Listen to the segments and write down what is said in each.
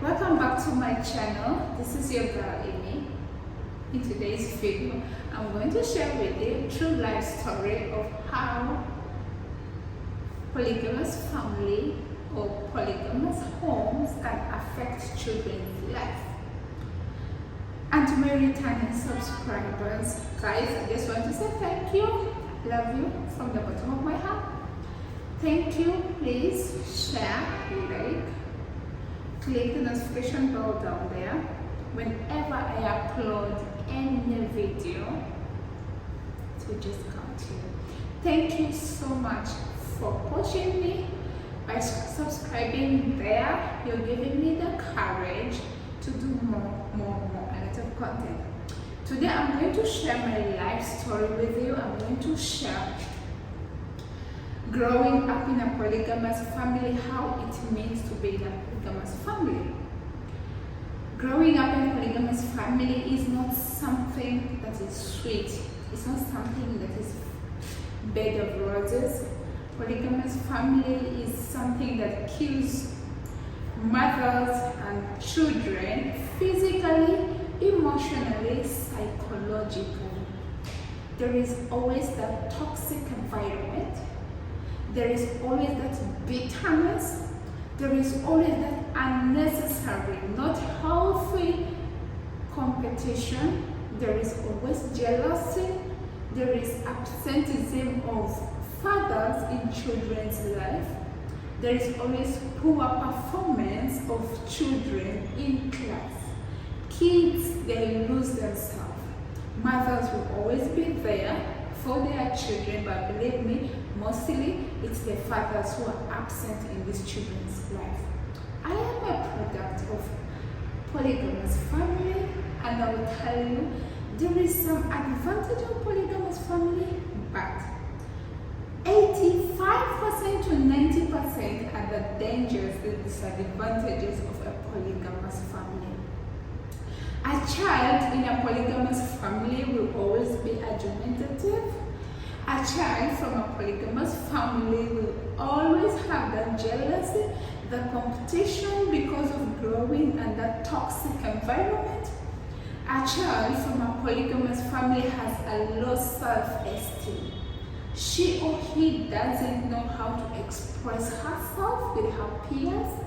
Welcome back to my channel. This is your girl Amy. In today's video, I'm going to share with you a true life story of how polygamous family or polygamous homes can affect children's life. And to my returning subscribers, guys, I just want to say thank you. Love you from the bottom of my heart. Thank you. Please share, like, click the notification bell down there. Whenever I upload any video, it will just come to you. Thank you so much for pushing me by subscribing there. You're giving me the courage to do more a lot of content. Today I'm going to share my life story with you. I'm going to share growing up in a polygamous family, how it means to be in a polygamous family. Growing up in a polygamous family is not something that is sweet. It's not something that is bed of roses. Polygamous family is something that kills mothers and children physically, emotionally, psychologically. There is always that toxic environment. There is always that bitterness. There is always that unnecessary, not healthy competition. There is always jealousy. There is absenteeism of fathers in children's life. There is always poor performance of children in class. Kids, they lose themselves. Mothers will always be there for their children, but believe me, mostly it's the fathers who are absent in these children's life. I am a product of polygamous family, and I will tell you there is some advantage of polygamous family, but 85% to 90% are the dangers, the disadvantages of a polygamous family. A child in a polygamous family will always be argumentative. A child from a polygamous family will always have that jealousy, the competition because of growing in that toxic environment. A child from a polygamous family has a low self-esteem. She or he doesn't know how to express herself with her peers.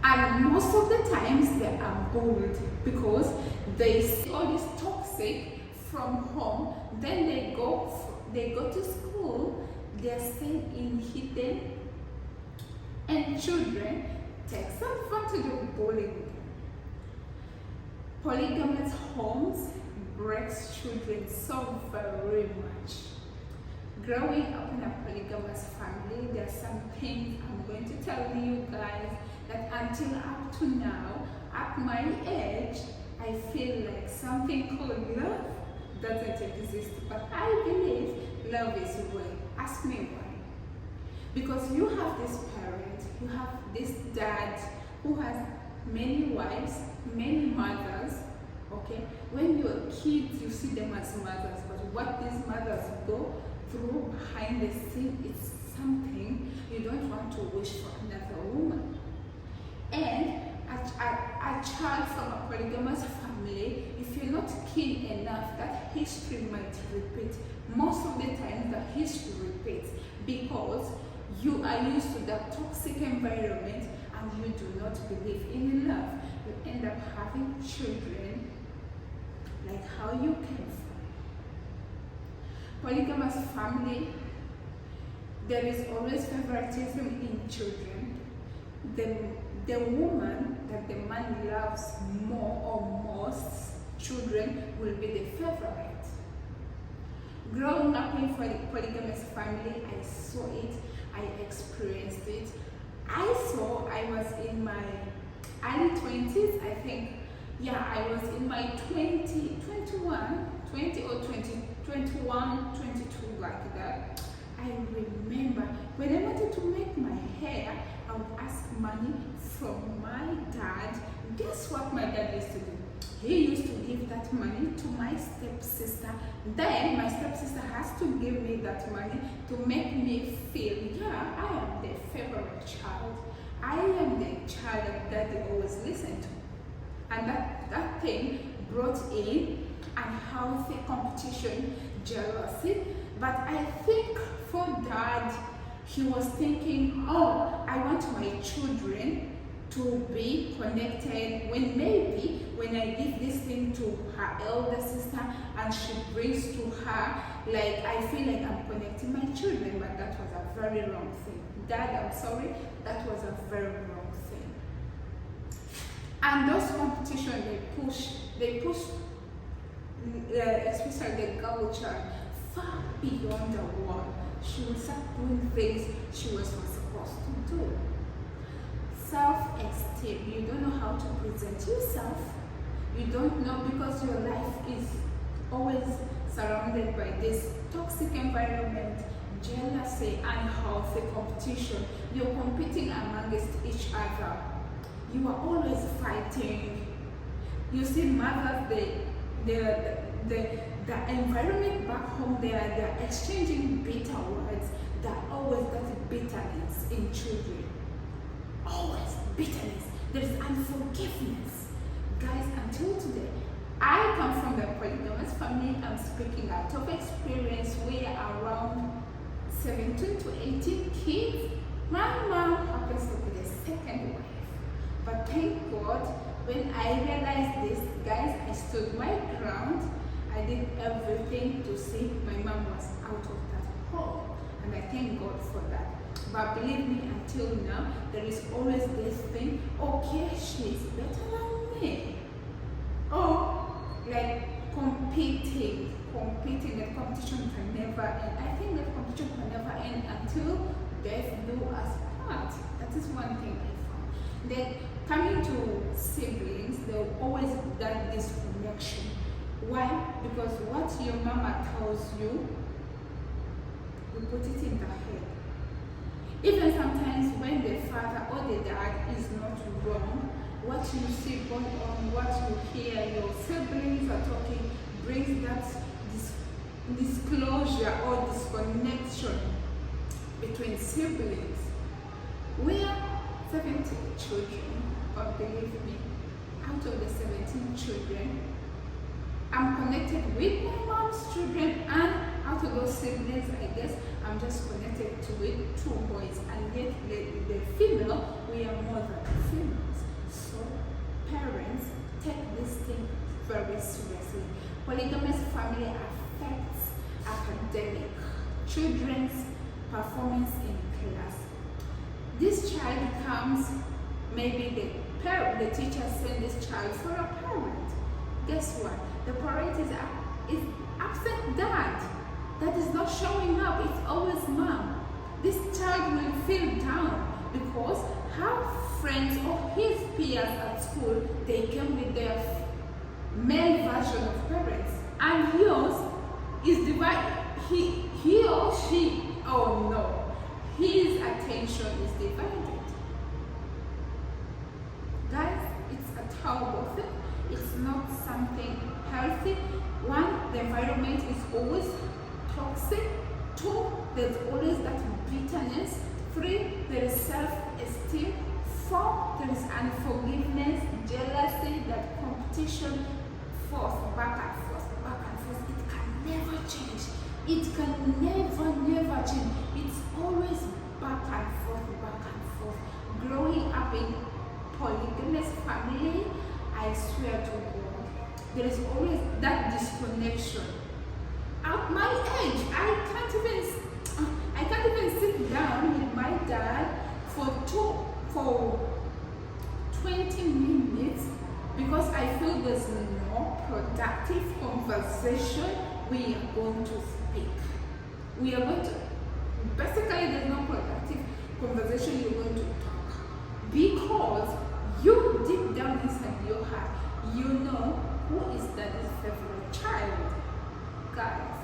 And most of the times they are bullied because they see all this toxic from home. Then they go to school, they're staying in hidden, and children take advantage of bullying. Polygamous homes breaks children so very much. Growing up in a polygamous family, there are some things I'm going to tell you guys that until up to now, at my age, I feel like something called love doesn't exist. But I believe love is real. Ask me why. Because you have this parent, you have this dad who has many wives, many mothers. Okay, when you're kids, you see them as mothers, but what these mothers go through behind the scene is something you don't want to wish for another woman. And a child from a polygamous family, if you're not keen enough, that history might repeat. Most of the time, the history repeats because you are used to that toxic environment and you do not believe in love. You end up having children like how you came from. Polygamous family, there is always favoritism in children. The woman that the man loves more or most, children will be the favorite. Growing up in a polygamous family, I saw it, I experienced it. I was in my early 20s, I think. Yeah, I was in my 20 or 21, 22, like that. I remember when I wanted to make my hair, I would ask money from my dad. Guess what my dad used to do? He used to give that money to my stepsister. Then my stepsister has to give me that money to make me feel, yeah, I am the favorite child. I am the child that daddy always listens in, unhealthy competition, jealousy. But I think for Dad, he was thinking, oh, I want my children to be connected, when maybe when I give this thing to her elder sister and she brings to her, like I feel like I'm connecting my children. But that was a very wrong thing. Dad, I'm sorry, that was a very wrong thing. And those competition, they push especially the girl child far beyond the wall. She would start doing things she was not supposed to do. Self-esteem. You don't know how to present yourself. You don't know, because your life is always surrounded by this toxic environment, jealousy, unhealthy competition. You're competing amongst each other. You are always fighting. You see mothers, the environment back home, they're exchanging bitter words. There always that bitterness in children. Always bitterness. There is unforgiveness. Guys, until today, I come from the polygamous family. I'm speaking out of experience. We are around 17 to 18 kids. My mom happens to be the second wife. But thank God, when I realized this, guys, I stood my ground. I did everything to see my mom was out of that home. And I thank God for that. But believe me, until now, there is always this thing, okay, she's better than me. Or like competing, the competition can never end. I think that competition can never end until death do us part. That is one thing I found. Then coming to siblings, there will always be that disconnection. Why? Because what your mama tells you, you put it in the head. Even sometimes when the father or the dad is not wrong, what you see going on, what you hear your siblings are talking, brings that disclosure or disconnection between siblings. We are 17 children, but believe me, out of the 17 children, I'm connected with my mom's children, and out of those siblings, I guess I'm just connected to with 2 boys, and yet the female, we are more than females. So parents, take this thing very seriously. Polygamous family affects academic, children's performance in class. This child becomes, maybe the teacher sent this child for a parent. Guess what? The parent is absent dad. That is not showing up. It's always mom. This child will feel down because her friends or his peers at school, they came with their male version of parents, and yours is divided. He or she, oh no, his attention is divided. Guys, it's a terrible thing. It's not something healthy. 1, the environment is always toxic. 2, there's always that bitterness. 3, there is self-esteem. 4, there is unforgiveness, jealousy, that competition, force, back and forth. It can never change. It can never change. It's always back and forth. Growing up in polygamous family, I swear to God, there is always that disconnection. At my age, I can't even sit down with my dad for 20 minutes because I feel there's no productive conversation we are going to speak. Basically there's no productive conversation you're going to talk, because you deep down inside your heart, you know who is daddy's favorite child. Guys,